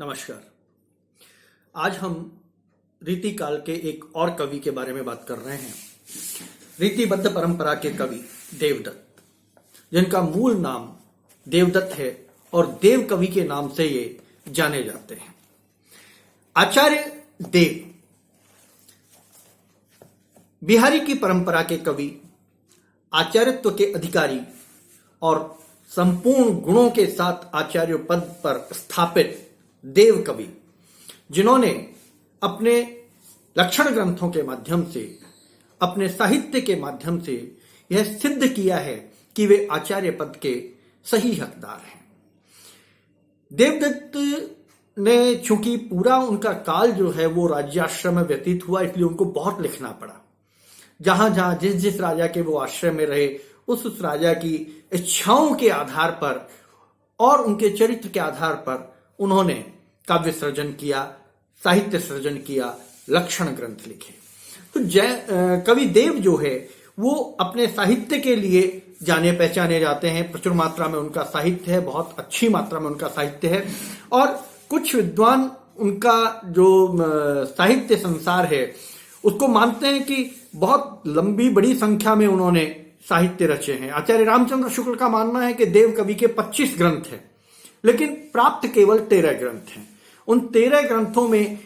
नमस्कार। आज हम रीतिकाल के एक और कवि के बारे में बात कर रहे हैं। रीतिबद्ध परंपरा के कवि देवदत्त, जिनका मूल नाम देवदत्त है और देव कवि के नाम से ये जाने जाते हैं। आचार्य देव बिहारी की परंपरा के कवि, आचार्यत्व के अधिकारी और संपूर्ण गुणों के साथ आचार्य पद पर स्थापित देव कवि, जिन्होंने अपने लक्षण ग्रंथों के माध्यम से, अपने साहित्य के माध्यम से यह सिद्ध किया है कि वे आचार्य पद के सही हकदार हैं। देवदत्त ने चूंकि पूरा उनका काल जो है वो राज्याश्रम में व्यतीत हुआ, इसलिए उनको बहुत लिखना पड़ा। जहां जहां जिस जिस राजा के वो आश्रय में रहे, उस राजा की इच्छाओं के आधार पर और उनके चरित्र के आधार पर उन्होंने काव्य सृजन किया, साहित्य सृजन किया, लक्षण ग्रंथ लिखे। तो कवि देव जो है वो अपने साहित्य के लिए जाने पहचाने जाते हैं। प्रचुर मात्रा में उनका साहित्य है, बहुत अच्छी मात्रा में उनका साहित्य है और कुछ विद्वान उनका जो साहित्य संसार है उसको मानते हैं कि बहुत लंबी बड़ी संख्या में उन्होंने साहित्य रचे हैं। आचार्य रामचंद्र शुक्ल का मानना है कि देव कवि के 25 ग्रंथ हैं, लेकिन प्राप्त केवल 13 ग्रंथ हैं। उन 13 ग्रंथों में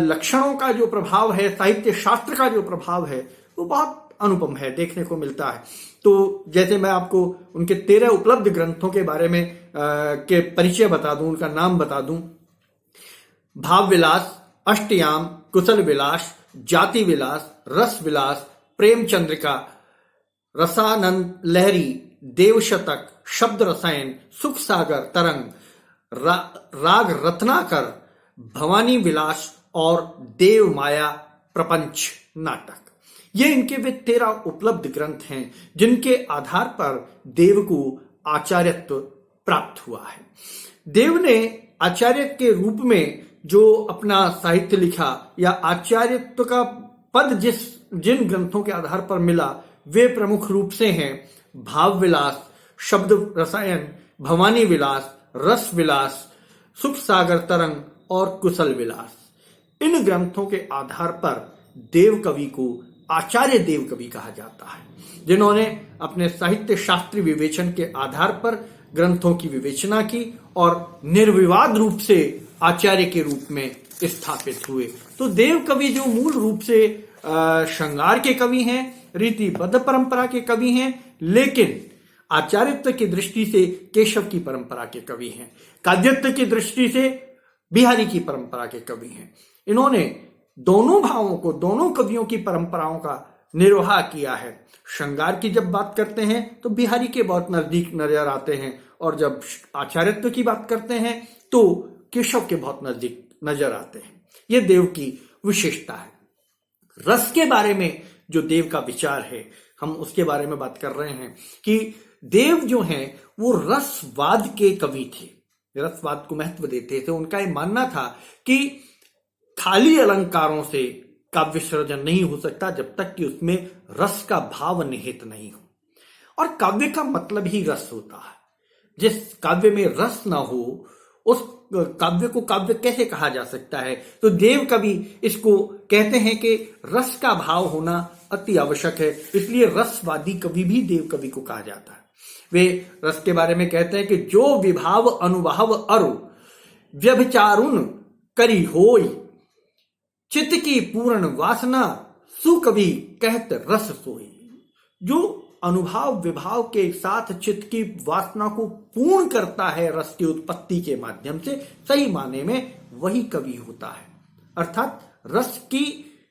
लक्षणों का जो प्रभाव है, साहित्य शास्त्र का जो प्रभाव है, वो बहुत अनुपम है, देखने को मिलता है। तो जैसे मैं आपको उनके 13 उपलब्ध ग्रंथों के बारे में के परिचय बता दूं, उनका नाम बता दूं। भाव विलास, अष्टयाम, कुशल विलास, जाति विलास, रस विलास, प्रेम चंद्रिका, रसानंद लहरी, देवशतक, शब्द रसायन, सुख सागर तरंग, राग रत्नाकर, भवानी विलास और देव माया प्रपंच नाटक। ये इनके वे 13 उपलब्ध ग्रंथ हैं जिनके आधार पर देव को आचार्यत्व प्राप्त हुआ है। देव ने आचार्य के रूप में जो अपना साहित्य लिखा या आचार्यत्व का पद जिन ग्रंथों के आधार पर मिला, वे प्रमुख रूप से हैं भाव विलास, शब्द रसायन, भवानी विलास, रस विलास, सुख सागर तरंग और कुशल विलास। इन ग्रंथों के आधार पर देव कवि को आचार्य देव कवि कहा जाता है, जिन्होंने अपने साहित्य शास्त्रीय विवेचन के आधार पर ग्रंथों की विवेचना की और निर्विवाद रूप से आचार्य के रूप में स्थापित हुए। तो देव कवि जो मूल रूप से श्रृंगार के कवि हैं, रीतिबद्ध परंपरा के कवि हैं, लेकिन आचार्यत्व की दृष्टि से केशव की परंपरा के कवि हैं, काव्यत्व की दृष्टि से बिहारी की परंपरा के कवि हैं। इन्होंने दोनों भावों को, दोनों कवियों की परंपराओं का निर्वाह किया है। श्रृंगार की जब बात करते हैं तो बिहारी के बहुत नजदीक नजर आते हैं, और जब आचार्यत्व की बात करते हैं तो केशव के बहुत नजदीक नजर आते हैं। यह देव की विशेषता है। रस के बारे में जो देव का विचार है, हम उसके बारे में बात कर रहे हैं कि देव जो हैं वो रसवाद के कवि थे, रसवाद को महत्व देते थे। उनका यह मानना था कि खाली अलंकारों से काव्य सृजन नहीं हो सकता जब तक कि उसमें रस का भाव निहित नहीं हो, और काव्य का मतलब ही रस होता है। जिस काव्य में रस ना हो उस काव्य को काव्य कैसे कहा जा सकता है? तो देव कवि इसको कहते हैं कि रस का भाव होना अति आवश्यक है, इसलिए रसवादी कवि भी देव कवि को कहा जाता है। वे रस के बारे में कहते हैं कि जो विभाव अनुभाव अरु व्यभिचारुन करी होई, चित्त की पूर्ण वासना सुकवि कहत रस सोई। जो अनुभाव विभाव के साथ चित्त की वासना को पूर्ण करता है रस की उत्पत्ति के माध्यम से, सही माने में वही कवि होता है। अर्थात रस की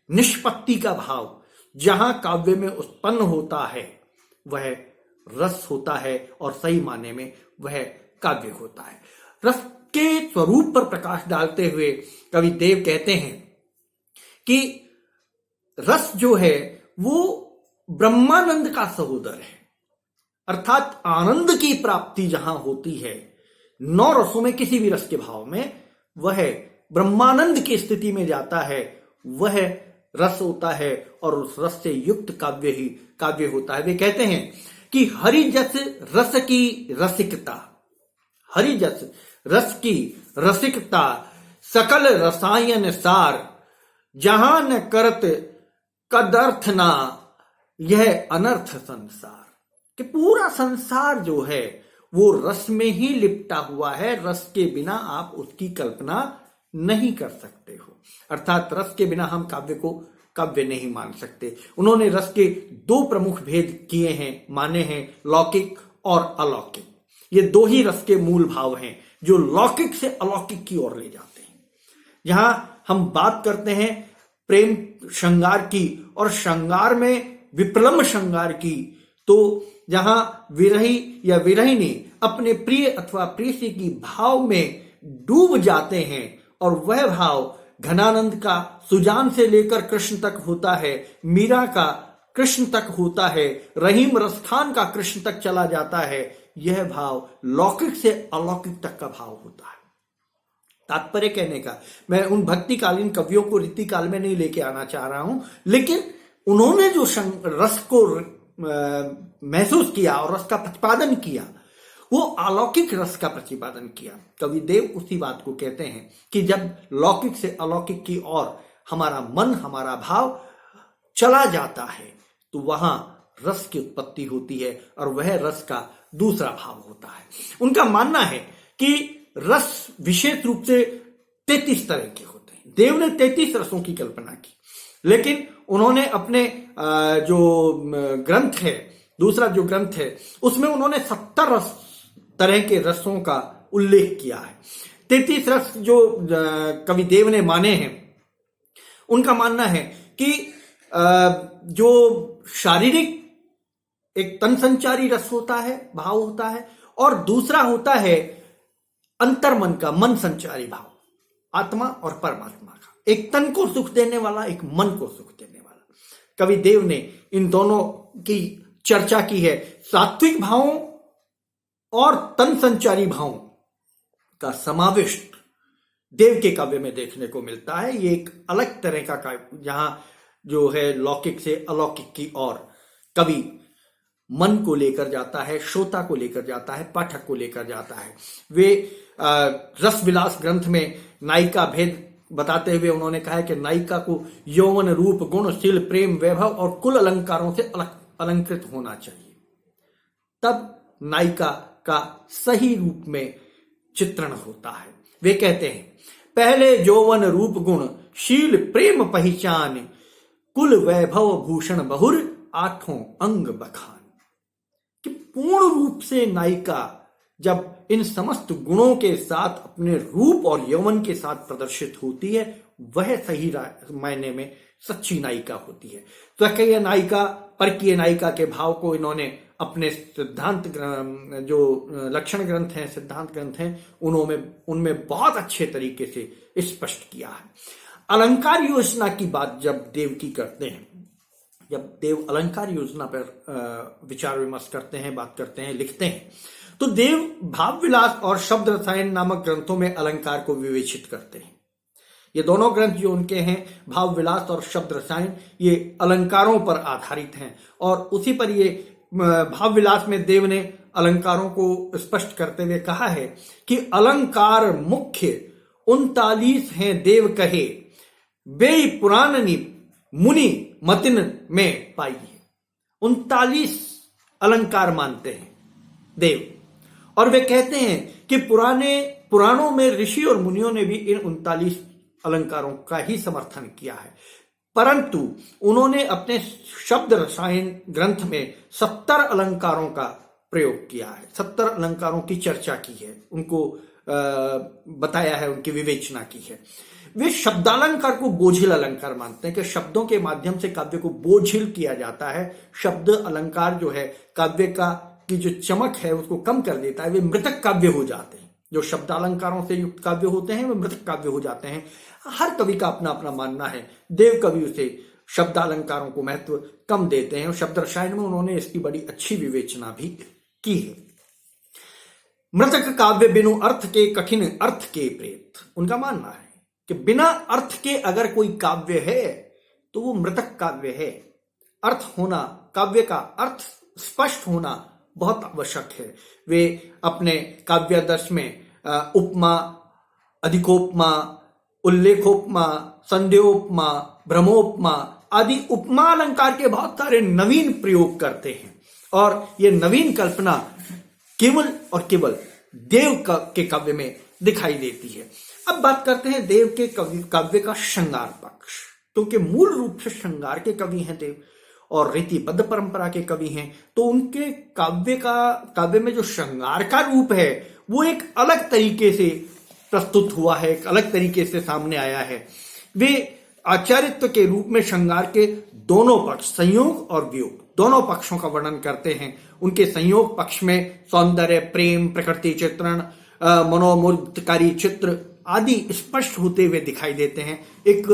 निष्पत्ति का भाव जहां काव्य में उत्पन्न होता है वह रस होता है, और सही माने में वह काव्य होता है। रस के स्वरूप पर प्रकाश डालते हुए कवि देव कहते हैं कि रस जो है वो ब्रह्मानंद का सहोदर है। अर्थात आनंद की प्राप्ति जहां होती है 9 रसों में किसी भी रस के भाव में, वह ब्रह्मानंद की स्थिति में जाता है, वह रस होता है, और उस रस से युक्त काव्य ही काव्य होता है। वे कहते हैं कि हरिजस रस की रसिकता, हरिजस रस की रसिकता सकल रसायन सार, जहां न करत कदर्थ ना, यह अनर्थ संसार। कि पूरा संसार जो है वो रस में ही लिपटा हुआ है, रस के बिना आप उसकी कल्पना नहीं कर सकते हो। अर्थात रस के बिना हम काव्य को काव्य नहीं मान सकते। उन्होंने रस के दो प्रमुख भेद किए हैं, माने हैं, लौकिक और अलौकिक। ये दो ही रस के मूल भाव हैं जो लौकिक से अलौकिक की ओर ले जाते हैं। जहां हम बात करते हैं प्रेम श्रृंगार की और श्रृंगार में विप्लम्ब श्रृंगार की, तो जहां विरही या विरहिणी अपने प्रिय अथवा प्रेयसी की भाव में डूब जाते हैं और वह भाव घनानंद का सुजान से लेकर कृष्ण तक होता है, मीरा का कृष्ण तक होता है, रहीम रसखान का कृष्ण तक चला जाता है, यह भाव लौकिक से अलौकिक तक का भाव होता है। तात्पर्य कहने का, मैं उन भक्तिकालीन कवियों को रीतिकाल में नहीं लेके आना चाह रहा हूं, लेकिन उन्होंने जो रस को महसूस किया और रस का प्रतिपादन किया, वो अलौकिक रस का प्रतिपादन किया। कवि देव उसी बात को कहते हैं कि जब लौकिक से अलौकिक की ओर हमारा मन, हमारा भाव चला जाता है, तो वहां रस की उत्पत्ति होती है और वह रस का दूसरा भाव होता है। उनका मानना है कि रस विशेष रूप से 33 तरह के होते हैं। देव ने 33 रसों की कल्पना की, लेकिन उन्होंने अपने जो ग्रंथ है, दूसरा जो ग्रंथ है, उसमें उन्होंने 70 तरह के रसों का उल्लेख किया है। 33 रस जो कवि देव ने माने हैं, उनका मानना है कि जो शारीरिक एक तन संचारी रस होता है, भाव होता है, और दूसरा होता है अंतर्मन का, मन संचारी भाव, आत्मा और परमात्मा का। एक तन को सुख देने वाला, एक मन को सुख देने वाला। कवि देव ने इन दोनों की चर्चा की है। सात्विक भावों और तन संचारी भावों का समाविष्ट देव के काव्य में देखने को मिलता है। ये एक अलग तरह का काव्य, जहां जो है लौकिक से अलौकिक की ओर कवि मन को लेकर जाता है, श्रोता को लेकर जाता है, पाठक को लेकर जाता है। वे रस विलास ग्रंथ में नायिका भेद बताते हुए उन्होंने कहा है कि नायिका को यौवन, रूप, गुण, शील, प्रेम, वैभव और कुल अलंकारों से अलंकृत होना चाहिए, तब नायिका का सही रूप में चित्रण होता है। वे कहते हैं, पहले यौवन, रूप, गुण, शील, प्रेम पहचान, कुल वैभव भूषण बहुर, आठों अंग बखान। कि पूर्ण रूप से नायिका जब इन समस्त गुणों के साथ अपने रूप और यौवन के साथ प्रदर्शित होती है, वह सही मायने में सच्ची नायिका होती है। तो कई नायिका, परकीय नायिका के भाव को इन्होंने अपने सिद्धांत जो लक्षण ग्रंथ हैं, सिद्धांत ग्रंथ हैं, उनमें बहुत अच्छे तरीके से स्पष्ट किया है। अलंकार योजना की बात जब देव की करते हैं, जब देव अलंकार योजना पर विचार विमर्श करते हैं, बात करते हैं, लिखते हैं, तो देव भाव विलास और शब्द रसायन नामक ग्रंथों में अलंकार को विवेचित करते हैं। ये दोनों ग्रंथ जो उनके हैं, भाव विलास और शब्द रसायन, ये अलंकारों पर आधारित हैं। और उसी पर ये भाव विलास में देव ने अलंकारों को स्पष्ट करते हुए कहा है कि अलंकार मुख्य 39 हैं देव कहे, बेई पुराणनी मुनि मतिन में पाइए। 39 अलंकार मानते हैं देव, और वे कहते हैं कि पुराणों में ऋषि और मुनियों ने भी इन 39 अलंकारों का ही समर्थन किया है, परंतु उन्होंने अपने शब्द रसायन ग्रंथ में 70 अलंकारों का प्रयोग किया है, 70 अलंकारों की चर्चा की है, उनको बताया है, उनकी विवेचना की है। वे शब्दालंकार को बोझिल अलंकार मानते हैं कि शब्दों के माध्यम से काव्य को बोझिल किया जाता है। शब्द अलंकार जो है काव्य की जो चमक है उसको कम कर देता है, वे मृतक काव्य हो जाते हैं। जो शब्दालंकारों से युक्त काव्य होते हैं वे मृतक काव्य हो जाते हैं। हर कवि का अपना अपना मानना है। देव कवि उसे शब्दालंकारों को महत्व कम देते हैं और शब्द रसायन में उन्होंने इसकी बड़ी अच्छी विवेचना भी की है। मृतक काव्य बिनु अर्थ के कठिन अर्थ के प्रेत, उनका मानना है कि बिना अर्थ के अगर कोई काव्य है तो वो मृतक काव्य है। अर्थ होना, काव्य का अर्थ स्पष्ट होना बहुत आवश्यक है। वे अपने काव्यादर्श में उपमा, अधिकोपमा, उल्लेखोपमा, संदेहोपमा, भ्रमोपमा आदि उपमा अलंकार के बहुत सारे नवीन प्रयोग करते हैं और ये नवीन कल्पना केवल और केवल देव के काव्य में दिखाई देती है। अब बात करते हैं देव के काव्य का श्रृंगार पक्ष, क्योंकि मूल रूप से श्रृंगार के कवि हैं देव और रीतिबद्ध परंपरा के कवि हैं, तो उनके काव्य में जो श्रृंगार का रूप है वो एक अलग तरीके से प्रस्तुत हुआ है, एक अलग तरीके से सामने आया है। वे आचार्यत्व के रूप में श्रृंगार के दोनों पक्ष, संयोग और वियोग, दोनों पक्षों का वर्णन करते हैं। उनके संयोग पक्ष में सौंदर्य, प्रेम, प्रकृति चित्रण, मनोमुग्धकारी चित्र आदि स्पष्ट होते हुए दिखाई देते हैं। एक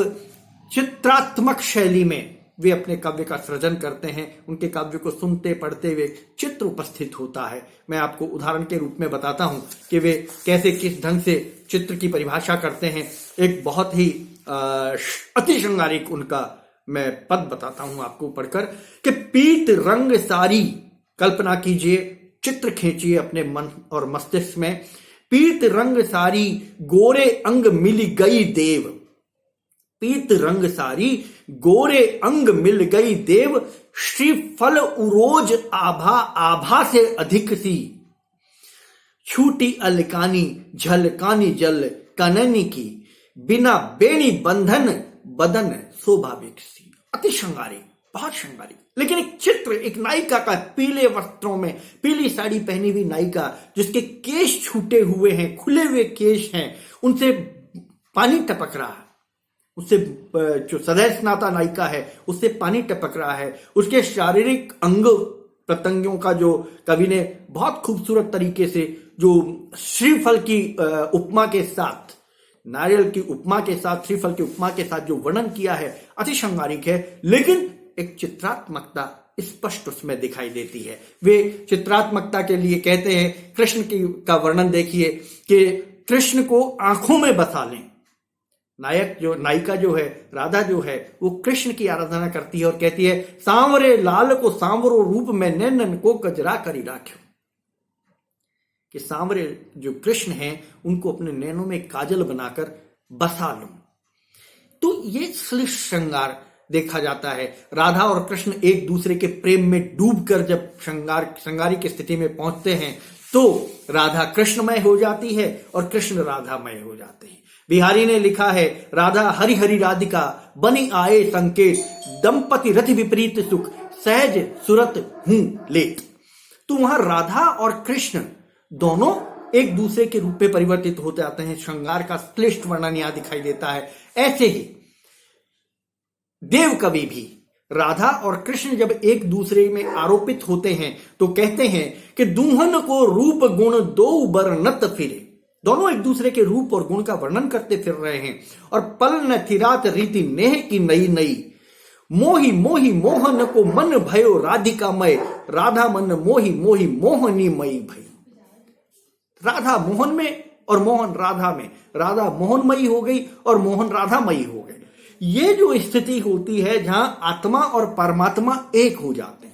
चित्रात्मक शैली में वे अपने काव्य का सृजन करते हैं। उनके काव्य को सुनते पढ़ते हुए चित्र उपस्थित होता है। मैं आपको उदाहरण के रूप में बताता हूं कि वे कैसे किस ढंग से चित्र की परिभाषा करते हैं। एक बहुत ही अति श्रृंगारिक उनका मैं पद बताता हूं आपको पढ़कर कि पीत रंग सारी, कल्पना कीजिए, चित्र खींचिए अपने मन और मस्तिष्क में। पीत रंग सारी गोरे अंग मिल गई देव, पीत रंग सारी गोरे अंग मिल गई देव, श्रीफल उरोज आभा, आभा से अधिक सी, छूटी अलकानी झलकानी जल कननी की, बिना बेणी बंधन बदन स्वाभाविक सी। अति श्रृंगारी, बहुत श्रृंगारी। लेकिन एक चित्र, एक नायिका का पीले वस्त्रों में, पीली साड़ी पहनी हुई नायिका, जिसके केश छूटे हुए हैं, खुले हुए केश हैं, उनसे पानी टपक रहा है, उससे जो सदैव स्नाता नायिका है उससे पानी टपक रहा है। उसके शारीरिक अंग प्रत्यंगों का जो कवि ने बहुत खूबसूरत तरीके से, जो श्रीफल की उपमा के साथ, नारियल की उपमा के साथ, श्रीफल की उपमा के साथ जो वर्णन किया है, अति श्रृंगारिक है। लेकिन एक चित्रात्मकता स्पष्ट उसमें दिखाई देती है। वे चित्रात्मकता के लिए कहते हैं, कृष्ण का वर्णन देखिए कि कृष्ण को आंखों में बसा लें। नायिका जो है, राधा जो है, वो कृष्ण की आराधना करती है और कहती है, सांवरे लाल को सांवरो रूप में नैनन को कजरा करी राख्यो, कि सांवरे जो कृष्ण हैं उनको अपने नैनों में काजल बनाकर बसा लूं। तो ये श्रृंगार देखा जाता है। राधा और कृष्ण एक दूसरे के प्रेम में डूबकर जब श्रृंगारी की स्थिति में पहुंचते हैं तो राधा कृष्णमय हो जाती है और कृष्ण राधामय हो जाते हैं। बिहारी ने लिखा है, राधा हरि हरि राधिका बनी आए संकेत, दंपति रति विपरीत सुख सहज सुरत हूं लेत। तो वहां राधा और कृष्ण दोनों एक दूसरे के रूप में परिवर्तित होते आते हैं। श्रृंगार का श्लिष्ट वर्णन यहां दिखाई देता है। ऐसे ही देव कवि भी राधा और कृष्ण जब एक दूसरे में आरोपित होते हैं तो कहते हैं कि दुल्हन को रूप गुण दो बरनत फिरे। दोनों एक दूसरे के रूप और गुण का वर्णन करते फिर रहे हैं। और पल न थिरात रीति नेह की नई नई, मोही मोही मोहन को मन भयो राधिकामय, राधा मन मोही मोही मोहनी मई भई। राधा मोहन में और मोहन राधा में, राधा मोहनमयी हो गई और मोहन राधामयी हो गए। ये जो स्थिति होती है जहां आत्मा और परमात्मा एक हो जाते हैं।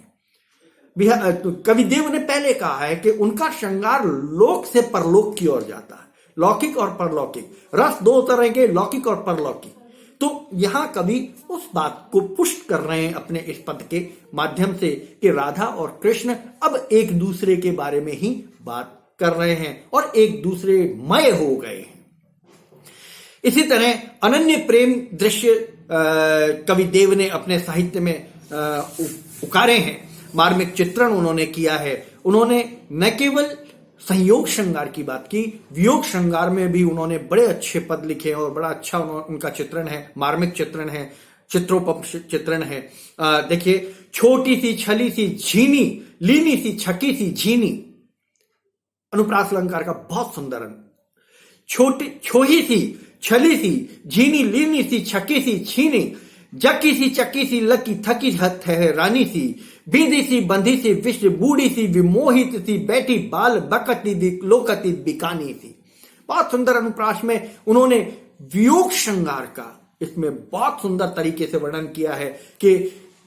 कविदेव ने पहले कहा है कि उनका श्रृंगार लोक से परलोक की ओर जाता है, लौकिक और परलौकिक, रस दो तरह के, लौकिक और परलौकिक। तो यहां कवि उस बात को पुष्ट कर रहे हैं अपने इस पद के माध्यम से कि राधा और कृष्ण अब एक दूसरे के बारे में ही बात कर रहे हैं और एक दूसरे मय हो गए हैं। इसी तरह अनन्य प्रेम दृश्य कविदेव ने अपने साहित्य में उकारे हैं। मार्मिक चित्रण उन्होंने किया है। उन्होंने न केवल संयोग श्रृंगार की बात की, वियोग श्रृंगार में भी उन्होंने बड़े अच्छे पद लिखे और बड़ा अच्छा उनका चित्रण है, मार्मिक चित्रण है, चित्रोपम चित्रण है। देखिए, छोटी सी छली सी झीनी, लीनी सी छकी सी झीनी, अनुप्रास अलंकार का बहुत सुंदर। छोटी छोही सी छली सी झीनी, लीनी सी छकी सी छीनी, जकी सी चक्की सी लकी थकी है रानी सी, बींदी सी बंधी सी विश्व बूढ़ी सी, विमोहित सी बैठी बाल बकती लोकती बिकानी सी। बहुत सुंदर अनुप्रास में उन्होंने वियोग श्रृंगार का इसमें बहुत सुंदर तरीके से वर्णन किया है कि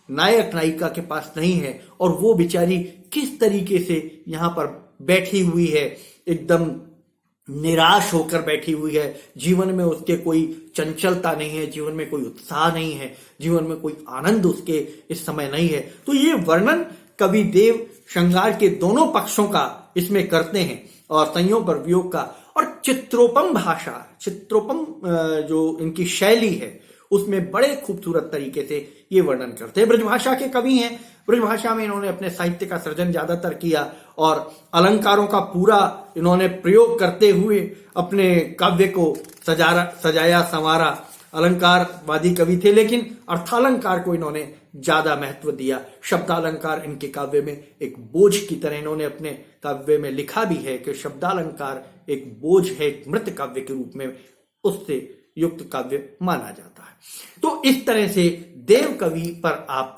नायक नायिका के पास नहीं है और वो बेचारी किस तरीके से यहां पर बैठी हुई है, एकदम निराश होकर बैठी हुई है, जीवन में उसके कोई चंचलता नहीं है, जीवन में कोई उत्साह नहीं है, जीवन में कोई आनंद उसके इस समय नहीं है। तो ये वर्णन कवि देव श्रृंगार के दोनों पक्षों का इसमें करते हैं और संयोग और वियोग का। और चित्रोपम भाषा, चित्रोपम जो इनकी शैली है उसमें बड़े खूबसूरत तरीके से ये वर्णन करते हैं। ब्रजभाषा के कवि हैं, ब्रजभाषा में इन्होंने अपने साहित्य का सृजन ज्यादातर किया और अलंकारों का पूरा इन्होंने प्रयोग करते हुए अपने काव्य को सजाया संवारा। अलंकारवादी कवि थे, लेकिन अर्थालंकार को इन्होंने ज्यादा महत्व दिया। शब्दालंकार इनके काव्य में एक बोझ की तरह इन्होंने अपने काव्य में लिखा भी है कि शब्दालंकार एक बोझ है, एक मृत काव्य के रूप में उससे युक्त काव्य माना जाता है। तो इस तरह से देव कवि पर आप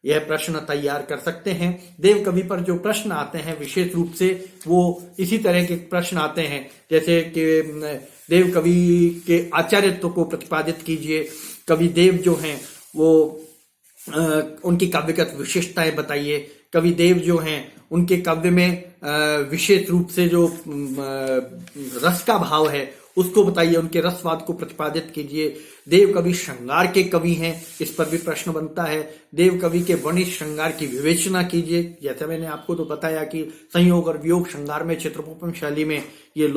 यह प्रश्न तैयार कर सकते हैं। देव कवि पर जो प्रश्न आते हैं विशेष रूप से वो इसी तरह के प्रश्न आते हैं, जैसे कि देव कवि के आचार्यत्व को प्रतिपादित कीजिए, कवि देव जो हैं वो उनकी काव्यगत विशेषताएं बताइए, कवि देव जो हैं उनके काव्य में विशेष रूप से जो रस का भाव है उसको बताइए, उनके रसवाद को प्रतिपादित कीजिए। देव कवि श्रृंगार के कवि हैं, इस पर भी प्रश्न बनता है। देव कवि के वर्णित श्रृंगार की विवेचना कीजिए, जैसे मैंने आपको तो बताया कि संयोग और वियोग श्रृंगार में चित्रोपम शैली में ये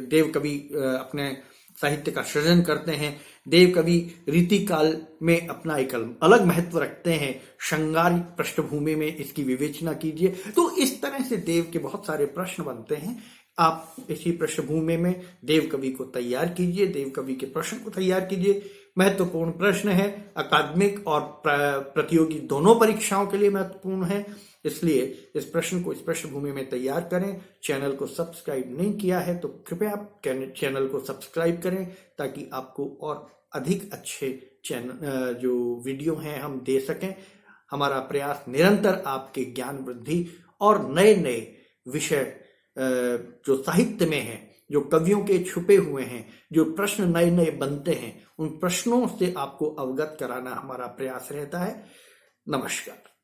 देव कवि अपने साहित्य का सृजन करते हैं। देव कवि रीति काल में अपना एक अलग महत्व रखते हैं, श्रृंगार पृष्ठभूमि में इसकी विवेचना कीजिए। तो इस तरह से देव के बहुत सारे प्रश्न बनते हैं। आप इसी पृष्ठभूमि में देव कवि को तैयार कीजिए, देव कवि के प्रश्न को तैयार कीजिए। महत्वपूर्ण प्रश्न है, अकादमिक और प्रतियोगी दोनों परीक्षाओं के लिए महत्वपूर्ण है, इसलिए इस प्रश्न को इस पृष्ठभूमि में तैयार करें। चैनल को सब्सक्राइब नहीं किया है तो कृपया आप चैनल को सब्सक्राइब करें ताकि आपको और अधिक अच्छे चैनल जो वीडियो हैं हम दे सकें। हमारा प्रयास निरंतर आपके ज्ञान वृद्धि और नए नए विषय जो साहित्य में हैं, जो कवियों के छुपे हुए हैं, जो प्रश्न नए नए बनते हैं, उन प्रश्नों से आपको अवगत कराना हमारा प्रयास रहता है। नमस्कार।